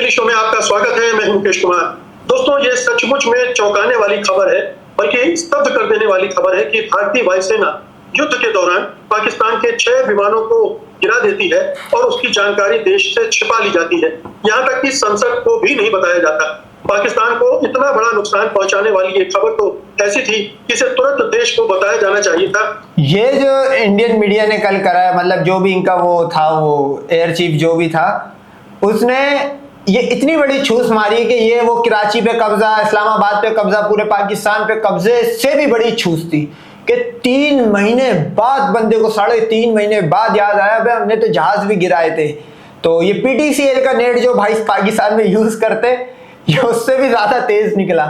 Daily show में आपका स्वागत है। मैं हूं मुकेश कुमार। दोस्तों, ये सचमुच में चौंकाने वाली खबर है, बल्कि स्तब्ध कर देने वाली खबर है कि भारतीय वायुसेना युद्ध के दौरान पाकिस्तान के 6 विमानों को गिरा देती है और उसकी जानकारी देश से छिपा ली जाती है। यहाँ तक कि संसद को भी नहीं बताया जाता। पाकिस्तान को इतना बड़ा नुकसान पहुंचाने वाली ये खबर तो ऐसी थी कि इसे तुरंत देश को बताया जाना चाहिए था। ये जो इंडियन मीडिया ने कल करा है, मतलब जो भी इनका वो था, वो एयर चीफ जो भी था, उसने ये इतनी बड़ी छूस मारी कि ये वो कराची पे कब्जा, इस्लामाबाद पे कब्जा, पूरे पाकिस्तान पे कब्जे से भी बड़ी छूस थी कि 3 महीने बाद बंदे को 3.5 महीने बाद याद आया भाई हमने तो जहाज भी गिराए थे। तो ये PTCL का नेट जो भाई पाकिस्तान में यूज करते, ये उससे भी ज्यादा तेज निकला।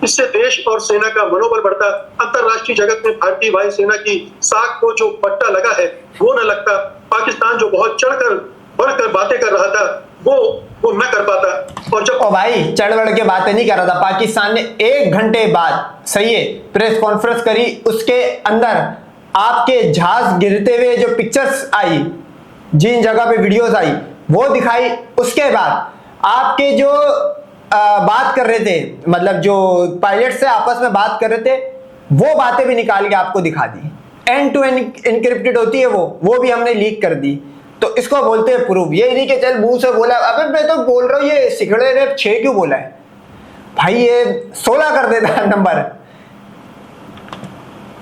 इससे देश और सेना का मनोबल बढ़ता, अंतरराष्ट्रीय जगत में भारतीय वायुसेना की साख को जो पट्टा लगा है वो न लगता। पाकिस्तान जो बहुत चढ़कर बढ़कर बातें कर रहा था वो न कर पाता। और जब भाई चढ़ बढ़ के बातें नहीं कर रहा था, पाकिस्तान ने 1 घंटे बाद, सही है, प्रेस कॉन्फ्रेंस करी, उसके अंदर आपके जहाज गिरते हुए जो पिक्चर्स आई, जिन जगह पे वीडियोस आई वो दिखाई। उसके बाद आपके जो बात कर रहे थे, मतलब जो पायलट से आपस में बात कर रहे थे, वो बातें भी निकाल के आपको दिखा दी। एंड टू एंड इनक्रिप्टेड होती है वो भी हमने लीक कर दी। तो इसको बोलते हैं प्रूफ। ये नहीं कि चल मुंह से बोला, अबे मैं तो बोल रहा हूँ ये सिगड़े ने 6 क्यों बोला है भाई, ये 16 कर देता है नंबर।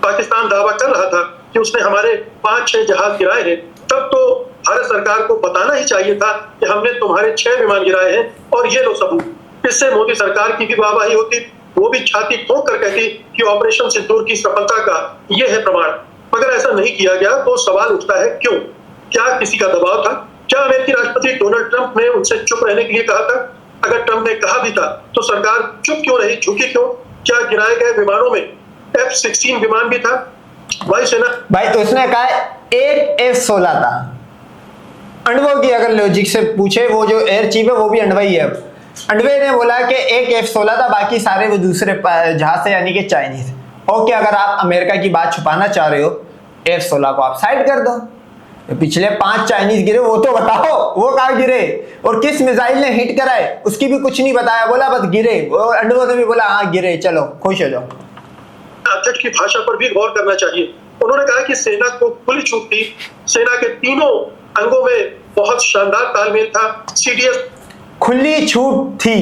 पाकिस्तान दावा कर रहा था कि उसने हमारे 5-6 जहाज गिराए हैं, तब तो भारत सरकार को बताना ही चाहिए था कि हमने तुम्हारे 6 विमान गिराए हैं और ये लो सबूत। इससे मोदी सरकार की भी वाहवाही होती, वो भी छाती ठोक कर कहती कि ऑपरेशन सिंदूर की सफलता का ये है प्रमाण। मगर ऐसा नहीं किया गया तो सवाल उठता है क्यों? क्या किसी का दबाव था? क्या अमेरिकी राष्ट्रपति डोनाल्ड ट्रंप ने उनसे चुप रहने के लिए कहा था? अगर ट्रंप ने कहा भी था तो सरकार चुप क्यों रही, झुकी क्यों? क्या गिराए गए विमानों में F-16 विमान भी था? वायुसेना भाई तो उसने कहा एक F-16 था। अंडवो की अगर लॉजिक से पूछे, वो जो एयर चीफ है वो भी अंडवा ही है। अंडवे ने बोला कि एक F-16 था, बाकी सारे वो दूसरे जहाज से, यानी कि चाइनीज। ओके, अगर आप अमेरिका की बात छुपाना चाह रहे हो, F-16 को आप साइड कर दो। पिछले 5 चाइनीज गिरे वो तो बताओ, वो कहाँ गिरे और किस मिसाइल ने हिट कराए, उसकी भी कुछ नहीं बताया, बोला बस गिरे। और अंडवो ने भी बोला हाँ गिरे, चलो खुश हो जाओ। अध्यक्ष की भाषा पर भी गौर करना चाहिए। उन्होंने कहा कि सेना को खुली छूट थी, सेना के तीनों अंगों में बहुत शानदार तालमेल था। CDS खुली छूट थी।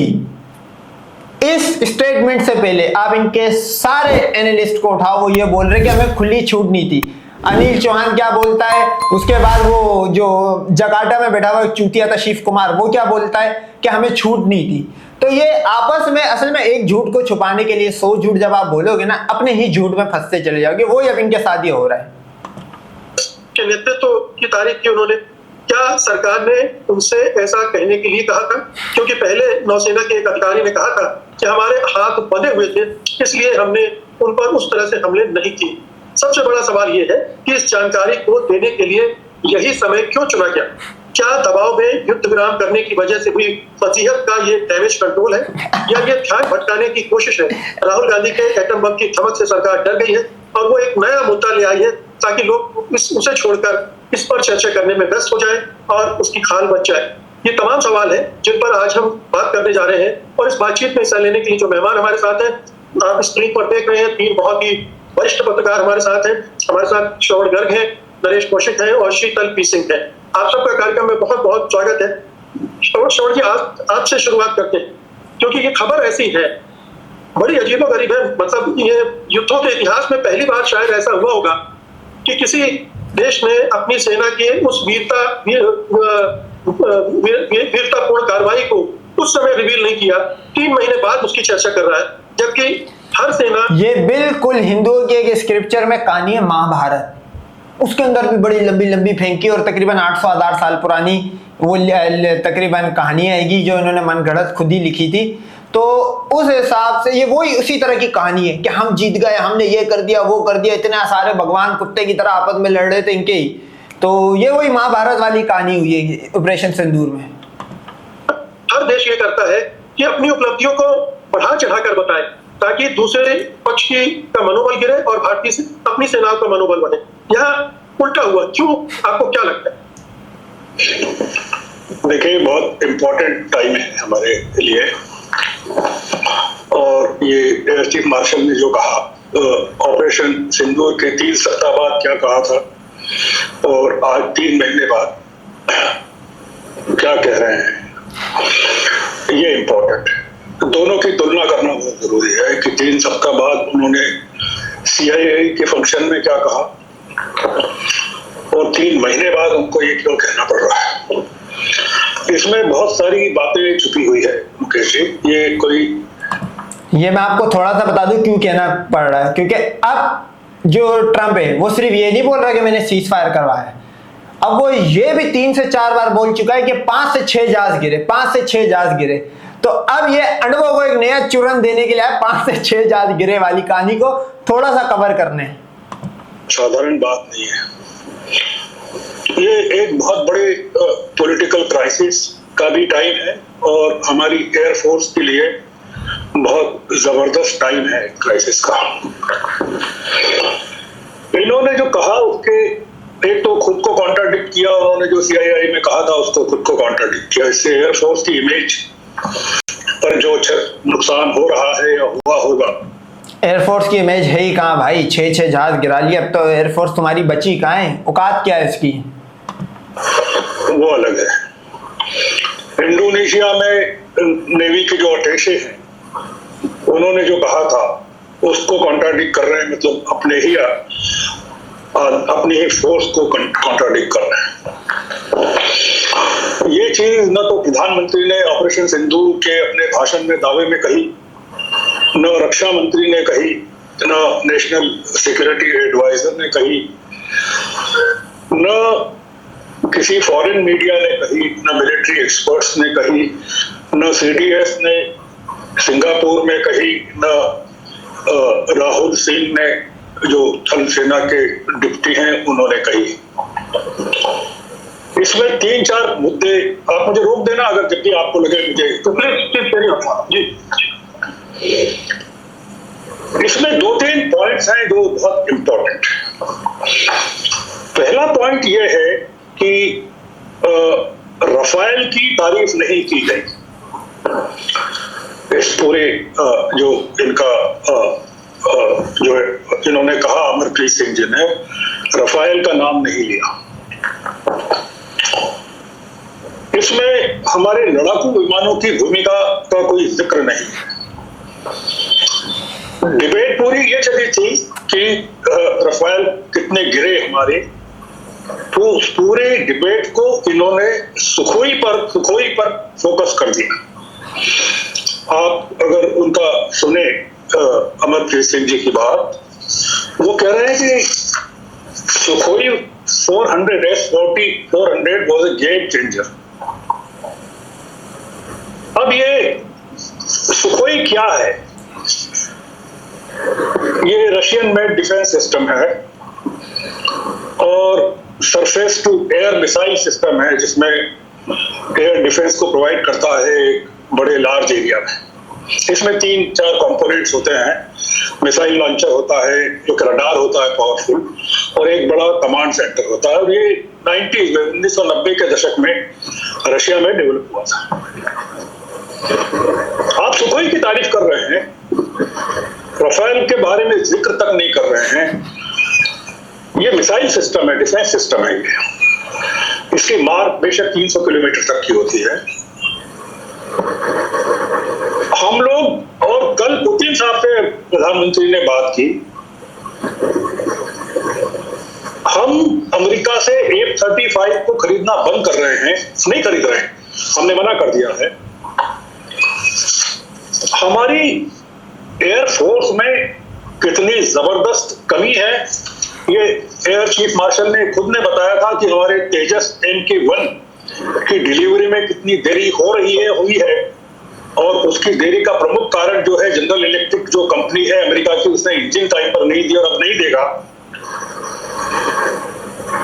इस स्टेटमेंट से पहले आप इनके सारे एनालिस्ट को उठाओ, वो ये बोल रहे कि हमें खुली छूट नहीं थी। अनिल चौहान क्या बोलता है, उसके बाद वो जो जकार्ता में बैठा हुआ चूतिया था शिव कुमार, वो क्या बोलता है कि हमें छूट नहीं थी। तो ये आपस में असल में एक झूठ को छुपाने के लिए 100 झूठ जब आप बोलोगे ना, अपने ही झूठ में फंसते चले जाओगे। वो अब इनके साथ ही हो रहा है। के नेतृत्व की तारीफ की उन्होंने। क्या सरकार ने उनसे ऐसा कहने के लिए कहा था? क्योंकि पहले नौसेना के एक अधिकारी ने कहा था कि हमारे हाथ बंधे हुए थे, इसलिए हमने उन पर उस तरह से हमले नहीं किए। सबसे बड़ा सवाल यह है कि इस जानकारी को देने के लिए यही समय क्यों चुना गया? क्या दबाव में युद्ध विराम करने की वजह से हुई फजीहत का ये डैमेज कंट्रोल है, या ये ध्यान भटकाने की कोशिश है? राहुल गांधी के एटम बम की धमक से सरकार डर गई है और वो एक नया मुद्दा ले आई है ताकि लोग उसे छोड़कर इस पर चर्चा करने में व्यस्त हो जाए और उसकी खाल बच जाए। ये तमाम सवाल है जिन पर आज हम बात करने जा रहे हैं। और इस बातचीत में हिस्सा लेने के लिए जो मेहमान हमारे साथ हैं, आप स्क्रीन पर देख रहे हैं, 3 बहुत ही वरिष्ठ पत्रकार हमारे साथ हैं। हमारे साथ श्रवण गर्ग हैं, नरेश कौशिक हैं और शीतल पी सिंह हैं। आप सबका कार्यक्रम में बहुत बहुत स्वागत है। श्रवण जी, आपसे शुरुआत करते हैं, क्योंकि ये खबर ऐसी है, बड़ी अजीबोगरीब है। मतलब ये युद्धों के इतिहास में पहली बार शायद ऐसा हुआ होगा कि किसी देश ने अपनी सेना के उस वीरतापूर्ण कार्रवाई को उस समय रिवील नहीं किया। 3 महीने बाद उसकी चर्चा कर रहा है, जबकि हर सेना, ये बिल्कुल हिंदुओं के एक स्क्रिप्चर में कहानी है महाभारत, उसके अंदर भी बड़ी लंबी लंबी फेंकी और तकरीबन 800 साल पुरानी वो तकरीबन कहानी आएगी जो इन्होंने मनगढ़ंत खुद ही लिखी थी। तो उस हिसाब से ये वही उसी तरह की कहानी है कि हम जीत गए, हमने ये कर दिया वो कर दिया, इतने सारे भगवान कुत्ते की तरह आपस में लड़ रहे थे इनके ही। तो ये वही महाभारत वाली कहानी हुई है ऑपरेशन सिंदूर में। हर देश ये करता है कि अपनी उपलब्धियों को बढ़ा चढ़ाकर बताए ताकि दूसरे पक्ष का मनोबल गिरे और भारतीय अपनी सेनाओं का मनोबल बढ़े। यहाँ उल्टा हुआ क्यों? आपको क्या लगता है? देखिए, बहुत इम्पोर्टेंट टाइम है हमारे लिए, और ये एयर चीफ मार्शल ने जो कहा ऑपरेशन सिंदूर के 3 सप्ताह बाद क्या कहा था और आज 3 महीने बाद क्या कह रहे हैं, ये इम्पोर्टेंट है। दोनों की तुलना करना बहुत जरूरी है कि 3 सप्ताह बाद उन्होंने CIA के फंक्शन में क्या कहा और 3 महीने बाद उनको ये क्यों कहना पड़ रहा है। इसमें बहुत सारी बातें छुपी हुई है मुकेश जी। ये मैं आपको थोड़ा सा बता दूं क्यों कहना पड़ रहा है, क्योंकि अब जो ट्रम्प है वो सिर्फ ये नहीं बोल रहा कि मैंने सीज फायर करवाया है, अब वो ये भी 3 से 4 बार बोल चुका है कि 5 से 6 जहाज गिरे, 5 से 6 जहाज गिरे। तो अब ये अनुभव को एक नया चूरन देने के लिए 5 से 6 जहाज गिरे वाली कहानी को थोड़ा सा कवर करने। साधारण बात नहीं है, ये एक बहुत बड़े पॉलिटिकल क्राइसिस का भी टाइम है और हमारी एयरफोर्स के लिए बहुत जबरदस्त टाइम है क्राइसिस का। इन्होंने जो कहा उसके एक तो खुद को कॉन्ट्राडिक्ट किया, उन्होंने जो CIA में कहा था उसको खुद को कॉन्ट्राडिक्ट किया। इससे एयरफोर्स की इमेज पर जो नुकसान हो रहा है या हुआ होगा। एयरफोर्स की इमेज है ही कहाँ भाई, 6 जहाज गिरा लिए, अब तो एयरफोर्स तुम्हारी बची कहाँ है, औकात क्या है इसकी, वो अलग है। इंडोनेशिया में नेवी के जो अटैचे हैं उन्होंने जो कहा था उसको कॉन्ट्राडिक्ट कर रहे हैं, मतलब अपनी ही फोर्स को कॉन्ट्राडिक्ट कर रहे हैं। ये चीज न तो प्रधानमंत्री ने ऑपरेशन सिंदूर के अपने भाषण में दावे में कही, न रक्षा मंत्री ने कही, न नेशनल सिक्योरिटी एडवाइजर ने कही, न किसी फॉरेन मीडिया ने कही, न मिलिट्री एक्सपर्ट्स ने कही, न CDS ने सिंगापुर में कही, न राहुल सिंह ने जो थल सेना के डिप्टी हैं उन्होंने कही। इसमें 3-4 मुद्दे, आप मुझे रोक देना अगर जब भी आपको लगे मुझे तो जी। इसमें 2-3 पॉइंट्स हैं जो बहुत इंपॉर्टेंट है। पहला पॉइंट ये है कि रफाल की तारीफ नहीं की गई। इस पूरे जो इनका जो इन्होंने कहा अमरप्रीत सिंह जी ने रफाल का नाम नहीं लिया। इसमें हमारे लड़ाकू विमानों की भूमिका का कोई जिक्र नहीं है। डिबेट पूरी ये चली थी कि रफाल कितने गिरे हमारे, तो उस पूरे डिबेट को इन्होंने सुखोई पर फोकस कर दिया। आप अगर उनका सुने अमरप्रीत सिंह जी की बात, वो कह रहे हैं कि Sukhoi 400 S-40-400 was a game changer. अब ये सुखोई क्या है? ये रशियन मेड डिफेंस सिस्टम है और surface to air missile system है जिसमें एयर डिफेंस को प्रोवाइड करता है एक बड़े लार्ज एरिया में। इसमें 3-4 कंपोनेंट्स होते हैं। मिसाइल लॉन्चर होता है, एक रडार होता है पावरफुल, और एक बड़ा कमांड सेंटर होता है। और ये 1990 के दशक में रशिया में डेवलप हुआ था। आप सुखोई की तारीफ कर रहे हैं, रफाल के बारे में जिक्र तक नहीं कर रहे हैं। ये मिसाइल सिस्टम है, डिफेंस सिस्टम है। इसकी मार बेशक 300 किलोमीटर तक की होती है। हम लोग, और कल पुतिन साहब से प्रधानमंत्री ने बात की, हम अमेरिका से F-35 को खरीदना बंद कर रहे हैं, नहीं खरीद रहे हैं, हमने मना कर दिया है। हमारी एयरफोर्स में कितनी जबरदस्त कमी है ये एयर चीफ मार्शल ने खुद ने बताया था कि हमारे तेजस MK-1 की डिलीवरी में कितनी देरी हो रही है, हुई है। और उसकी देरी का प्रमुख कारण जो है, जनरल इलेक्ट्रिक जो कंपनी है अमेरिका की, उसने इंजन टाइम पर नहीं दिया और अब नहीं देगा।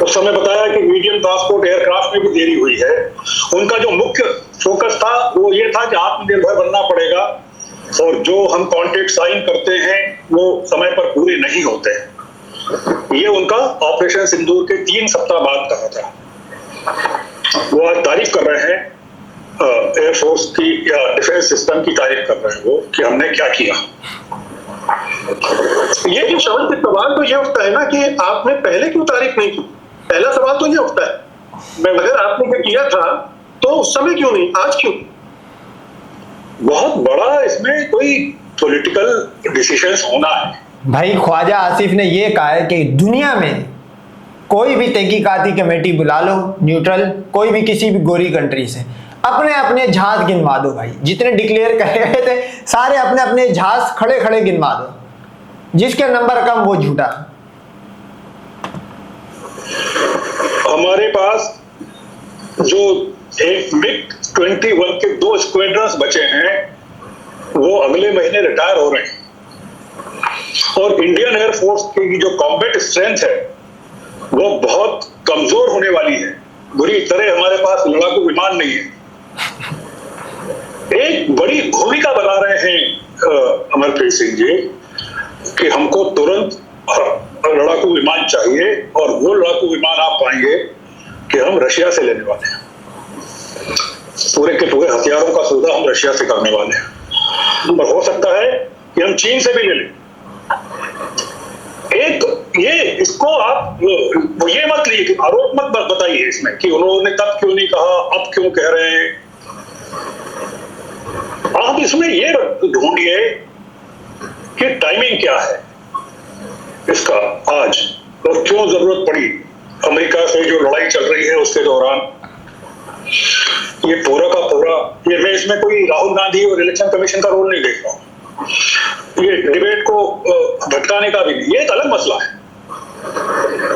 उस समय बताया कि मीडियम ट्रांसपोर्ट एयरक्राफ्ट में भी देरी हुई है। उनका जो मुख्य फोकस था वो ये था कि आत्मनिर्भर बनना पड़ेगा और जो हम कॉन्ट्रैक्ट साइन करते हैं वो समय पर पूरे नहीं होते हैं। ये उनका ऑपरेशन सिंदूर के 3 सप्ताह बाद कहा था। वो आज तारीफ कर रहे हैं एयरफोर्स की या डिफेंस सिस्टम की तारीफ कर रहे हैं वो कि हमने क्या किया। ये जो सवाल के सवाल तो ये उठता है ना कि आपने पहले क्यों तारीफ नहीं की। पहला सवाल तो ये उठता है, अगर आपने ये किया था तो उस समय क्यों नहीं, आज क्यों? बहुत बड़ा इसमें कोई पॉलिटिकल डिसीजंस होना है। भाई ख्वाजा आसिफ ने ये कहा है कि दुनिया में कोई भी तहकीकाती कमेटी बुला लो, न्यूट्रल, कोई भी किसी भी गोरी कंट्री से, अपने अपने जहाज गिनवा दो भाई, जितने डिक्लेयर करे गए थे सारे अपने अपने जहाज खड़े खड़े गिनवा दो, जिसके नंबर कम वो झूठा। हमारे पास जो एक मिग 21 के 2 स्क्वाड्रन्स बचे हैं वो अगले महीने रिटायर हो रहे हैं, और इंडियन एयरफोर्स की जो कॉम्बैट स्ट्रेंथ है वो बहुत कमजोर होने वाली है। बुरी तरह हमारे पास लड़ाकू विमान नहीं है। एक बड़ी भूमिका बना रहे हैं अमरप्रीत सिंह जी कि हमको तुरंत लड़ाकू विमान चाहिए, और वो लड़ाकू विमान आप पाएंगे कि हम रशिया से लेने वाले हैं। पूरे के पूरे हथियारों का सौदा हम रशिया से करने वाले हैं, और हो सकता है कि हम चीन से भी ले लें। एक ये इसको आप ये मत लीजिए कि आरोप मत बताइए इसमें कि उन्होंने तब क्यों नहीं कहा, अब क्यों कह रहे हैं। आप इसमें ये ढूंढिए कि टाइमिंग क्या है इसका आज, और क्यों जरूरत पड़ी अमेरिका से जो लड़ाई चल रही है उसके दौरान। ये पूरा का पूरा ये मैं इसमें कोई राहुल गांधी और इलेक्शन कमीशन का रोल नहीं देख रहा हूं, ये डिबेट को भटकाने का भी नहीं, ये एक अलग मसला है।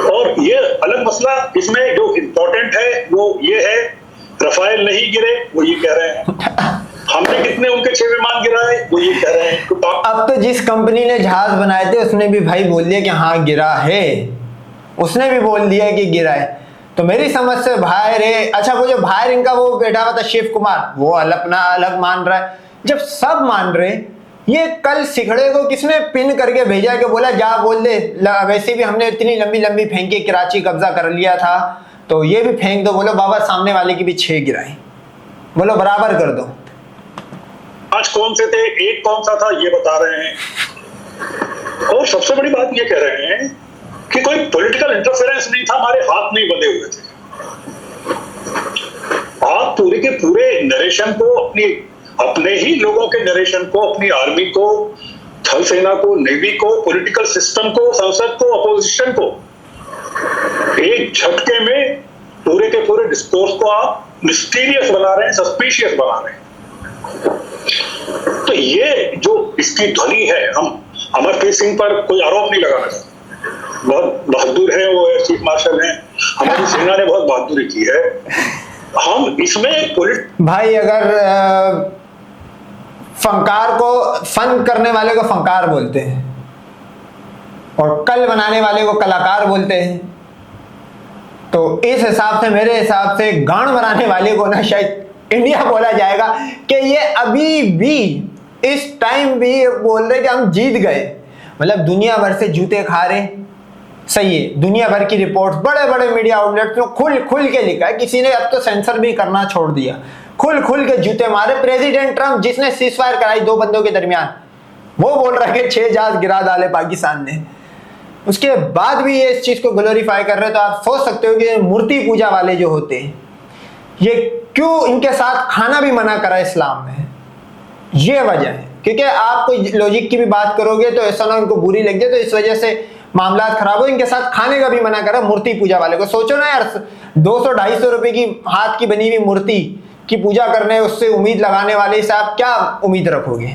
और ये अलग मसला, इसमें जो इम्पोर्टेंट है वो ये है, रफाल नहीं गिरे वो ये कह रहे हैं, हमने कितने उनके 6 विमान गिराए वो ये कह रहे हैं। तो अब तो जिस कंपनी ने जहाज बनाए थे उसने भी भाई बोल दिया कि हाँ गिरा है, उसने भी बोल दिया कि गिरा है। तो मेरी समझ से बाहर है। अच्छा, वो जो बाहर इनका वो बैठा हुआ था शिव कुमार, वो अपना अलग मान रहा है। जब सब मान रहे, ये कल सिखड़े को किसने पिन करके भेजा कि बोला जा बोल दे, वैसे भी हमने इतनी लंबी लंबी फेंकी, कराची कब्जा कर लिया था तो ये भी फेंक दो। बोलो बाबा सामने वाले की भी 6 गिराई, बोलो बराबर कर दो। आज कौन से थे, एक कौन सा था ये बता रहे हैं। और सबसे बड़ी बात ये कह रहे हैं कि कोई पॉलिटिकल इंटरफेरेंस नहीं था, हमारे हाथ नहीं बंधे हुए थे। आप पूरे के पूरे नरेशन को अपने ही लोगों के नरेशन को, अपनी आर्मी को, थल सेना को, नेवी को, पॉलिटिकल सिस्टम को, संसद को, अपोजिशन को एक झटके में पूरे के पूरे डिस्कोर्स को आप मिस्टीरियस बना रहे हैं, सस्पिशियस बना रहे हैं। तो ये जो इसकी ध्वनि है, हम अमरप्रीत सिंह पर कोई आरोप नहीं लगाना चाहते, बहुत बहादुर है वो, चीफ मार्शल हैं, हमारी सेना ने बहुत बहादुरी की है। हम इसमें भाई अगर फनकार को, फन करने वाले को फनकार बोलते हैं और कल बनाने वाले को कलाकार बोलते हैं, तो इस हिसाब से, मेरे हिसाब से गान बनाने वाले को ना शायद इंडिया बोला जाएगा कि ये अभी भी इस टाइम भी बोल रहे कि हम जीत गए। मतलब दुनिया भर से जूते खा रहे, सही है, दुनिया भर की रिपोर्ट्स, बड़े बड़े मीडिया आउटलेट्स में खुल खुल के लिखा है, किसी ने अब तो सेंसर भी करना छोड़ दिया, खुल खुल के जूते मारे। प्रेसिडेंट ट्रंप जिसने सीजफायर कराई 2 बंदों के दरमियान, वो बोल रहा है कि 6 जहाज गिरा डाले पाकिस्तान ने, उसके बाद भी ये इस चीज को ग्लोरीफाई कर रहे हैं। तो आप सोच सकते हो कि मूर्ति पूजा वाले जो होते हैं, ये क्यों इनके साथ खाना भी मना करा इस्लाम में, ये वजह है। क्योंकि आप कोई लॉजिक की भी बात करोगे तो ऐसा ना उनको बुरी लग जाए, तो इस वजह से मामला खराब हो। इनके साथ खाने का भी मना करा मूर्ति पूजा वाले को। सोचो ना यार, 200-250 रुपए की हाथ की बनी हुई मूर्ति की पूजा करने, उससे उम्मीद लगाने वाले से आप क्या उम्मीद रखोगे?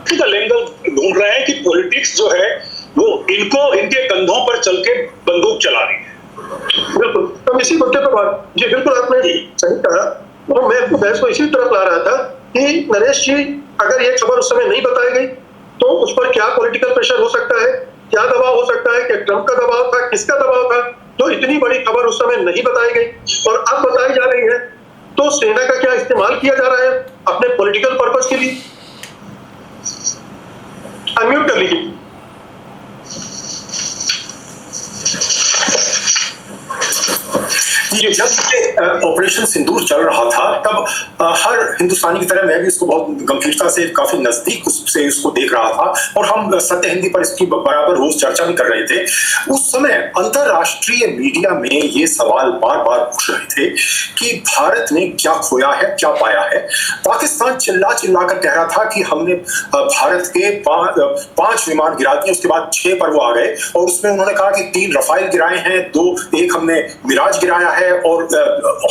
एंगल ढूंढ रहे हैं कि पॉलिटिक्स जो है वो इनको, इनके कंधों पर चल के बंदूक चला रही है। बिल्कुल, तो इसी मुद्दे पर बात, जी बिल्कुल आपने सही कहा। और मैं बहस को इसी तरफ ला रहा था कि नरेश जी, अगर ये खबर उस समय नहीं बताई गई तो उस पर क्या पॉलिटिकल प्रेशर हो सकता है, क्या दबाव हो सकता है, कि ट्रंप का दबाव था, किसका दबाव था, तो इतनी बड़ी खबर उस समय नहीं बताई गई और अब बताई जा रही है। तो सेना का क्या इस्तेमाल किया जा रहा है अपने पॉलिटिकल पर्पस के लिए? अनम्यूट कर लीजिए। जब ये ऑपरेशन सिंदूर चल रहा था तब हर हिंदुस्तानी की तरह मैं भी इसको बहुत गंभीरता से काफी नजदीक से इसको देख रहा था और हम सत्य हिंदी पर इसकी बराबर रोज चर्चा भी कर रहे थे। उस समय अंतरराष्ट्रीय मीडिया में ये सवाल बार बार उठ रहे थे कि भारत ने क्या खोया है, क्या पाया है। पाकिस्तान चिल्ला चिल्ला कर कह रहा था कि हमने भारत के 5 विमान गिरा दिए, उसके बाद 6 पर वो आ गए और उसमें उन्होंने कहा कि 3 रफाइल गिराए हैं, 1 हमने मिराज गिराया है और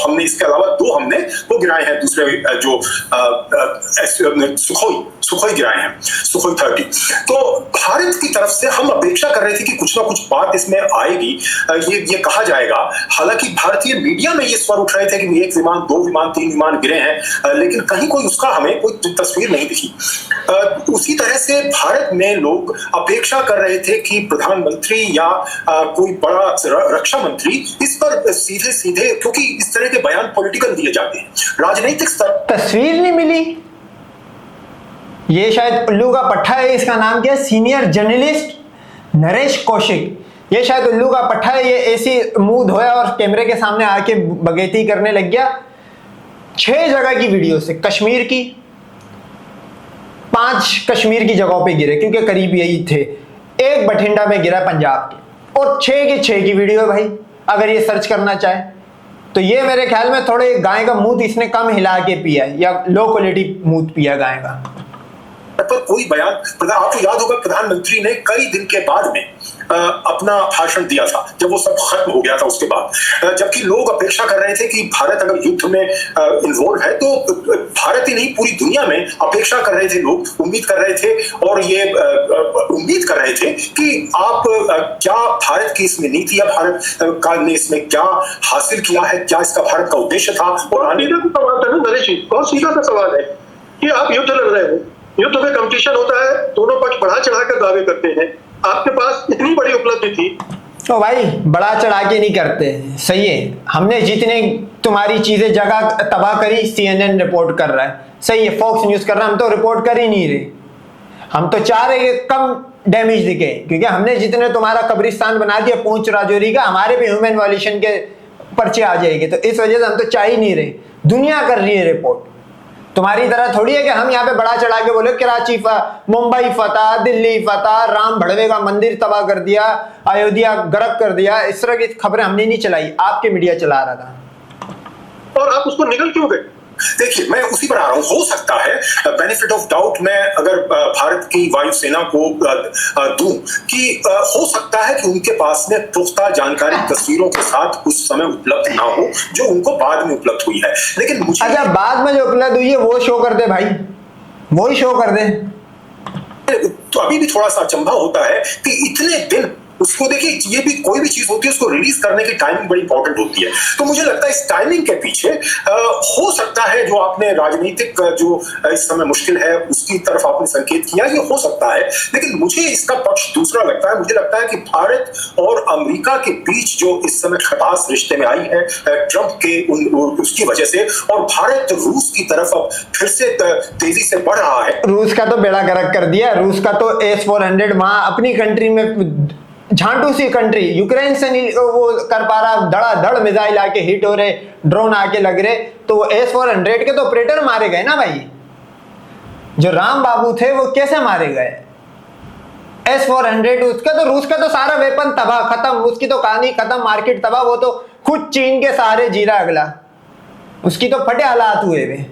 हमने इसके अलावा 2 हमने वो गिराए हैं, दूसरे जो सुखोई गिराए हैं, सुखोई 30। तो भारत की तरफ से हम अपेक्षा कर रहे थे कि कुछ ना कुछ बात इसमें आएगी, ये कहा जाएगा। हालांकि भारतीय मीडिया में ये स्वर उठ रहे थे कि 1 विमान, 2 विमान, 3 विमान गिरे हैं, लेकिन कहीं कोई उसका हमें कोई तस्वीर नहीं दिखी। उसी तरह से भारत में लोग अपेक्षा कर रहे थे कि प्रधानमंत्री या कोई बड़ा रक्षा मंत्री इस पर सीधे सीधे, क्योंकि इस तरह के बयान पॉलिटिकल दिए जाते हैं, राजनीतिक स्तर तस्वीर नहीं मिली। ये शायद उल्लू का पट्टा है, इसका नाम क्या है, सीनियर जर्नलिस्ट नरेश कौशिक। ये शायद उल्लू का पट्टा है, ये ऐसी मुंह धोया और कैमरे के सामने आके बगैती करने लग गया। 6 जगह की वीडियो से, कश्मीर की 5 कश्मीर की जगहों पे गिरे क्योंकि करीब यही थे, 1 बठिंडा में गिरा पंजाब के, और 6 की वीडियो है भाई। अगर ये सर्च करना चाहे तो ये मेरे ख्याल में थोड़े गाय का मूत इसने कम हिला के पिया है या लो क्वालिटी मूत पिया गाय का। पर कोई बयान, आपको याद होगा प्रधानमंत्री ने कई दिन के बाद में अपना भाषण दिया था जब वो सब खत्म हो गया था उसके बाद, जबकि लोग अपेक्षा कर रहे थे कि भारत अगर युद्ध में इन्वॉल्व है तो भारत ही नहीं पूरी दुनिया में अपेक्षा कर रहे थे, लोग उम्मीद कर रहे थे और ये उम्मीद कर रहे थे कि आप क्या भारत की इसमें नीति या भारत का ने इसमें क्या हासिल किया है, क्या इसका भारत का उद्देश्य था। और सीधा सा सवाल था ना नरेश जी, बहुत सीधा सा सवाल है कि आप युद्ध लड़ रहे हो, युद्ध में कंपटीशन होता है, दोनों पक्ष बढ़ा चढ़ाकर दावे करते हैं, आपके पास इतनी बड़ी उपलब्धि थी। तो भाई बड़ा चढ़ा के नहीं करते, सही है। हमने जितने तुम्हारी चीजें जगह तबाह करी, CNN रिपोर्ट कर रहा है, सही है, फॉक्स न्यूज कर रहा है, हम तो रिपोर्ट कर ही नहीं रहे। हम तो चाह रहे कम डैमेज दिखे, क्योंकि हमने जितने तुम्हारा कब्रिस्तान बना दिया पूंछ राजौरी का, हमारे पे ह्यूमन वायलेशन के पर्चे आ जाएंगे, तो इस वजह से हम तो चाह ही नहीं रहे। दुनिया कर रही है रिपोर्ट, तुम्हारी तरह थोड़ी है कि हम यहाँ पे बड़ा चढ़ा के बोले कराची मुंबई फतह, दिल्ली फतह, राम भड़वे का मंदिर तबाह कर दिया, अयोध्या गर्क कर दिया। इस तरह की खबरें हमने नहीं चलाई, आपके मीडिया चला रहा था। और आप उसको निकल क्यों गए? देखिए मैं उसी पर आ रहा हूं, हो सकता है बेनिफिट ऑफ डाउट मैं अगर भारत की वायुसेना को दूं कि हो सकता है कि उनके पास में पुख्ता जानकारी तस्वीरों के साथ उस समय उपलब्ध ना हो जो उनको बाद में उपलब्ध हुई है, लेकिन मुझे अच्छा बाद में जो उपलब्ध हुई है वो शो कर दे भाई, वो ही शो कर दे। तो अभी भी थोड़ा सा अचंभा होता है कि इतने दिन उसको, देखिए ये भी कोई भी चीज होती है उसको रिलीज करने की टाइमिंग बड़ी इंपॉर्टेंट होती है। तो मुझे लगता है इस टाइमिंग के पीछे हो सकता है जो आपने राजनीतिक जो इस समय मुश्किल है उसकी तरफ आपने संकेत किया, ये हो सकता है, लेकिन मुझे इसका पक्ष दूसरा लगता है। मुझे लगता है कि भारत और अमेरिका के बीच जो इस समय खटास रिश्ते में आई है ट्रंप के उसकी वजह से, और भारत रूस की तरफ अब फिर से तेजी से बढ़ रहा है। रूस का तो बेड़ा गर्क कर दिया, रूस का तो S-400 वहां अपनी कंट्री में, झांटू सी कंट्री, यूक्रेन से नहीं वो कर पा रहा, धड़ाधड़ मिसाइल आके हिट हो रहे, ड्रोन आके लग रहे, तो S-400 के तो ऑपरेटर मारे गए ना भाई। जो राम बाबू थे वो कैसे मारे गए? S-400 उसका तो, रूस का तो सारा वेपन तबाह, खत्म, उसकी तो कहानी खत्म, मार्केट तबाह। वो तो खुद चीन के सहारे जी रहा अगला, उसकी तो फटे हालात हुए वे।